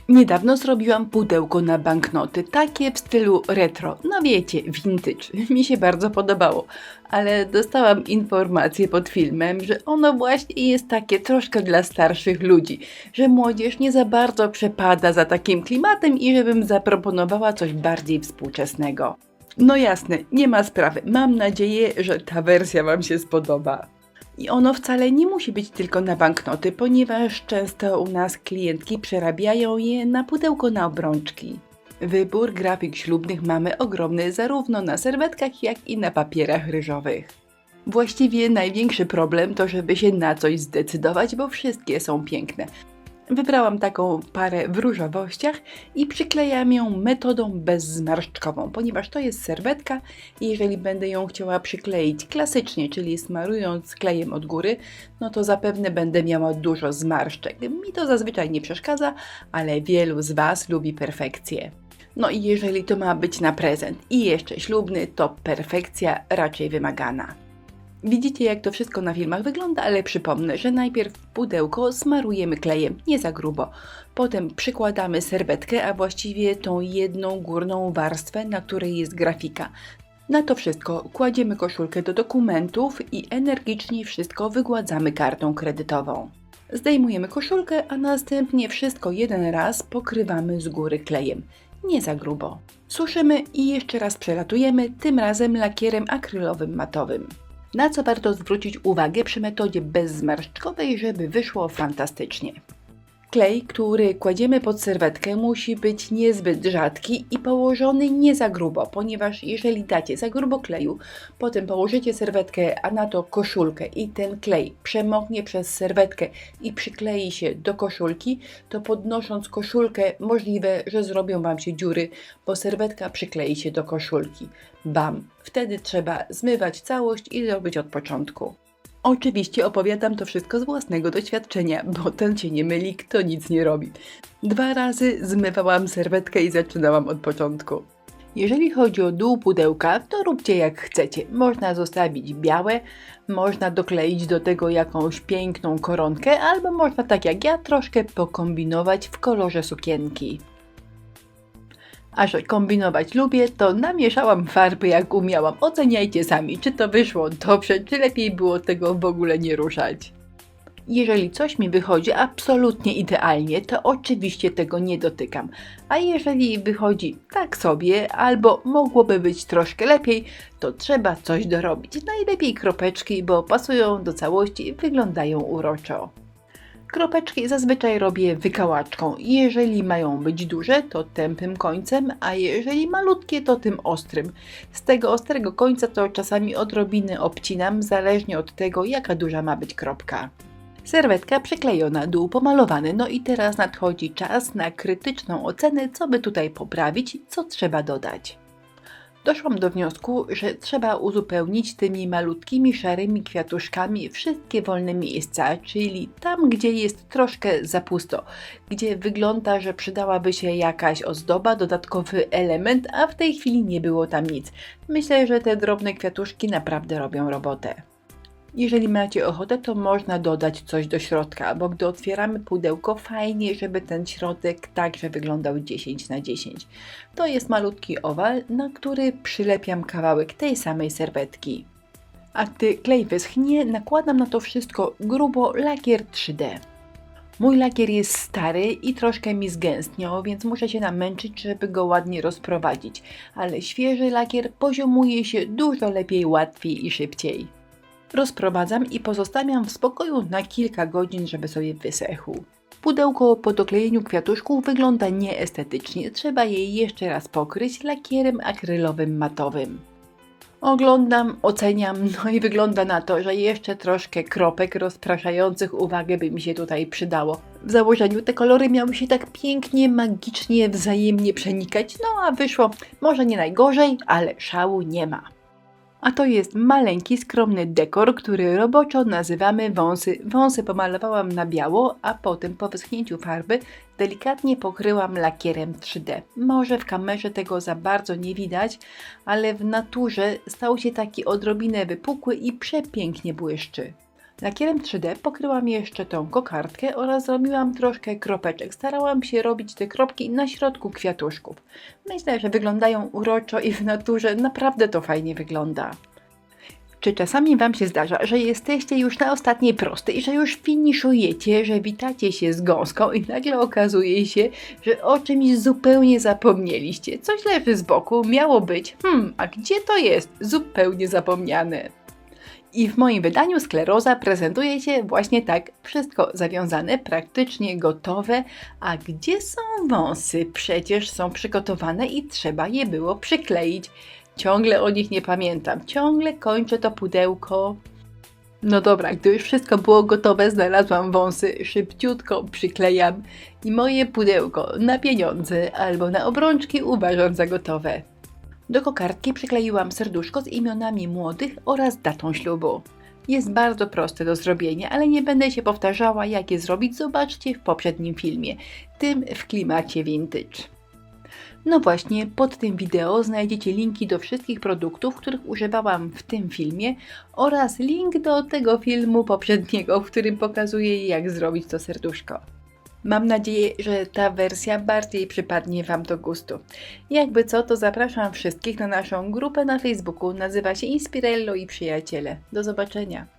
Niedawno zrobiłam pudełko na banknoty, takie w stylu retro, no wiecie, vintage. Mi się bardzo podobało, ale dostałam informację pod filmem, że ono właśnie jest takie troszkę dla starszych ludzi, że młodzież nie za bardzo przepada za takim klimatem i żebym zaproponowała coś bardziej współczesnego. No jasne, nie ma sprawy, mam nadzieję, że ta wersja Wam się spodoba. I ono wcale nie musi być tylko na banknoty, ponieważ często u nas klientki przerabiają je na pudełko na obrączki. Wybór grafik ślubnych mamy ogromny zarówno na serwetkach, jak i na papierach ryżowych. Właściwie największy problem to, żeby się na coś zdecydować, bo wszystkie są piękne. Wybrałam taką parę w różowościach i przyklejam ją metodą bezzmarszczkową, ponieważ to jest serwetka i jeżeli będę ją chciała przykleić klasycznie, czyli smarując klejem od góry, no to zapewne będę miała dużo zmarszczek. Mi to zazwyczaj nie przeszkadza, ale wielu z Was lubi perfekcję. No i jeżeli to ma być na prezent i jeszcze ślubny, to perfekcja raczej wymagana. Widzicie, jak to wszystko na filmach wygląda, ale przypomnę, że najpierw pudełko smarujemy klejem, nie za grubo. Potem przykładamy serwetkę, a właściwie tą jedną górną warstwę, na której jest grafika. Na to wszystko kładziemy koszulkę do dokumentów i energicznie wszystko wygładzamy kartą kredytową. Zdejmujemy koszulkę, a następnie wszystko jeden raz pokrywamy z góry klejem. Nie za grubo. Suszymy i jeszcze raz przelatujemy, tym razem lakierem akrylowym matowym. Na co warto zwrócić uwagę przy metodzie bezzmarszczkowej, żeby wyszło fantastycznie. Klej, który kładziemy pod serwetkę, musi być niezbyt rzadki i położony nie za grubo, ponieważ jeżeli dacie za grubo kleju, potem położycie serwetkę, a na to koszulkę i ten klej przemoknie przez serwetkę i przyklei się do koszulki, to podnosząc koszulkę możliwe, że zrobią Wam się dziury, bo serwetka przyklei się do koszulki. Bam! Wtedy trzeba zmywać całość i robić od początku. Oczywiście opowiadam to wszystko z własnego doświadczenia, bo ten się nie myli, kto nic nie robi. 2 razy zmywałam serwetkę i zaczynałam od początku. Jeżeli chodzi o dół pudełka, to róbcie jak chcecie. Można zostawić białe, można dokleić do tego jakąś piękną koronkę, albo można tak jak ja troszkę pokombinować w kolorze sukienki. A że kombinować lubię, to namieszałam farby jak umiałam. Oceniajcie sami, czy to wyszło dobrze, czy lepiej było tego w ogóle nie ruszać. Jeżeli coś mi wychodzi absolutnie idealnie, to oczywiście tego nie dotykam. A jeżeli wychodzi tak sobie, albo mogłoby być troszkę lepiej, to trzeba coś dorobić. Najlepiej kropeczki, bo pasują do całości i wyglądają uroczo. Kropeczki zazwyczaj robię wykałaczką. Jeżeli mają być duże, to tępym końcem, a jeżeli malutkie, to tym ostrym. Z tego ostrego końca to czasami odrobinę obcinam, zależnie od tego, jaka duża ma być kropka. Serwetka przyklejona, dół pomalowany, no i teraz nadchodzi czas na krytyczną ocenę, co by tutaj poprawić, co trzeba dodać. Doszłam do wniosku, że trzeba uzupełnić tymi malutkimi szarymi kwiatuszkami wszystkie wolne miejsca, czyli tam, gdzie jest troszkę za pusto, gdzie wygląda, że przydałaby się jakaś ozdoba, dodatkowy element, a w tej chwili nie było tam nic. Myślę, że te drobne kwiatuszki naprawdę robią robotę. Jeżeli macie ochotę, to można dodać coś do środka, bo gdy otwieramy pudełko, fajnie, żeby ten środek także wyglądał 10×10. To jest malutki owal, na który przylepiam kawałek tej samej serwetki. A gdy klej wyschnie, nakładam na to wszystko grubo lakier 3D. Mój lakier jest stary i troszkę mi zgęstniał, więc muszę się namęczyć, żeby go ładnie rozprowadzić, ale świeży lakier poziomuje się dużo lepiej, łatwiej i szybciej. Rozprowadzam i pozostawiam w spokoju na kilka godzin, żeby sobie wysechł. Pudełko po doklejeniu kwiatuszków wygląda nieestetycznie, trzeba je jeszcze raz pokryć lakierem akrylowym matowym. Oglądam, oceniam, no i wygląda na to, że jeszcze troszkę kropek rozpraszających uwagę by mi się tutaj przydało. W założeniu te kolory miały się tak pięknie, magicznie, wzajemnie przenikać, no a wyszło może nie najgorzej, ale szału nie ma. A to jest maleńki, skromny dekor, który roboczo nazywamy wąsy. Wąsy pomalowałam na biało, a potem po wyschnięciu farby delikatnie pokryłam lakierem 3D. Może w kamerze tego za bardzo nie widać, ale w naturze stał się taki odrobinę wypukły i przepięknie błyszczy. Lakierem 3D pokryłam jeszcze tą kokardkę oraz zrobiłam troszkę kropeczek. Starałam się robić te kropki na środku kwiatuszków. Myślę, że wyglądają uroczo i w naturze naprawdę to fajnie wygląda. Czy czasami Wam się zdarza, że jesteście już na ostatniej prostej, że już finiszujecie, że witacie się z gąską i nagle okazuje się, że o czymś zupełnie zapomnieliście? Coś leży z boku, miało być, a gdzie to jest? Zupełnie zapomniane. I w moim wydaniu Skleroza prezentuje się właśnie tak, wszystko zawiązane, praktycznie gotowe, a gdzie są wąsy? Przecież są przygotowane i trzeba je było przykleić. Ciągle o nich nie pamiętam, ciągle kończę to pudełko. No dobra, gdy już wszystko było gotowe, znalazłam wąsy, szybciutko przyklejam i moje pudełko na pieniądze albo na obrączki uważam za gotowe. Do kokardki przykleiłam serduszko z imionami młodych oraz datą ślubu. Jest bardzo proste do zrobienia, ale nie będę się powtarzała, jak je zrobić, zobaczcie w poprzednim filmie, tym w klimacie vintage. No właśnie, pod tym wideo znajdziecie linki do wszystkich produktów, których używałam w tym filmie oraz link do tego filmu poprzedniego, w którym pokazuję, jak zrobić to serduszko. Mam nadzieję, że ta wersja bardziej przypadnie Wam do gustu. Jakby co, to zapraszam wszystkich na naszą grupę na Facebooku, nazywa się Inspirello i Przyjaciele. Do zobaczenia!